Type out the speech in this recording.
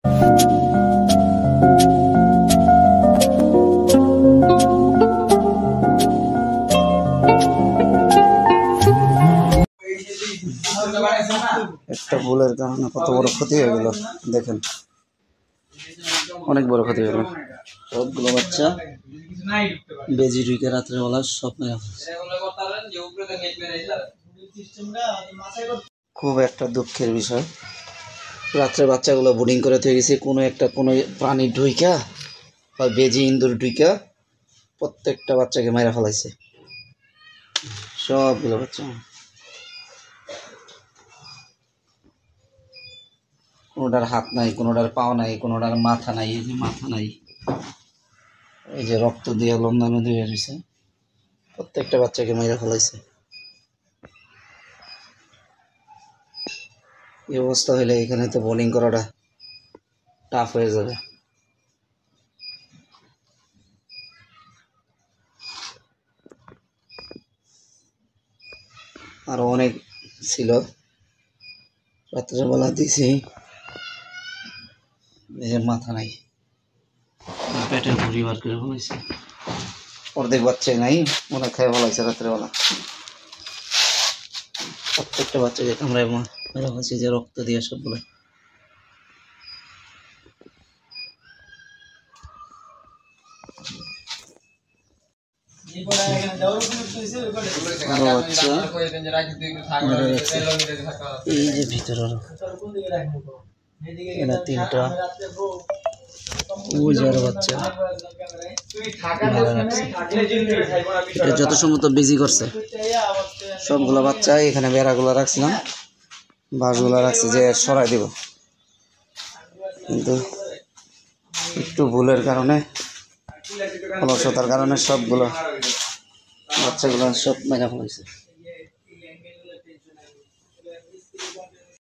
একটা ভুলের কারণে কত বড় ক্ষতি হয়ে গেল দেখেন, অনেক বড় ক্ষতি হয়ে গেল। সবগুলো বাচ্চা বেজি ঢুকে রাত্রেবেলা সব মেরা ফেলছে। খুব একটা দুঃখের বিষয়, রাত্রে বাচ্চাগুলো বোর্ডিং করে থেকে গেছে, কোনো প্রাণী ঢুইকা বা বেজি ইন্দুর ঢুইকা প্রত্যেকটা বাচ্চাকে মেরা ফেলাইছে, সবগুলো বাচ্চা। কোনোটার হাত নাই, কোনোটার পাও নাই, কোনোটার মাথা নাই, এই যে মাথা নাই, এই যে রক্ত দিয়ে লন্ডনে ধুয়ে রয়েছে, প্রত্যেকটা বাচ্চাকে মেরে ফেলাইছে। এই অবস্থা হইলে এখানে তো বোলিং করাটা টাফ হয়ে যাবে। আরো অনেক ছিল, রাত্রেবেলা দিছি, এই যে মাথা নাই, পেটের ভুঁড়ি বার করে ফেলাইছে, অর্ধেক বাচ্চাই নাই, অনেক খাই ফেলাইছে রাত্রেবেলা। প্রত্যেকটা বাচ্চাকে কামড়ায় মেরে ফেলছে, যে রক্ত দিয়ে সবগুলো। এই যে ভিতরে এরা তিনটা, ওই যে আরো বাচ্চা এটা যত সম্ভবত বেজি করছে। সবগুলো বাচ্চা এখানে বেড়াগুলো রাখছিলাম, বাঁশগুলো রাখছি যে সরাই দিব, কিন্তু একটু ভুলের কারণে, অলসতার কারণে সবগুলো বাচ্চাগুলো সব মেরা ফেলাইছে।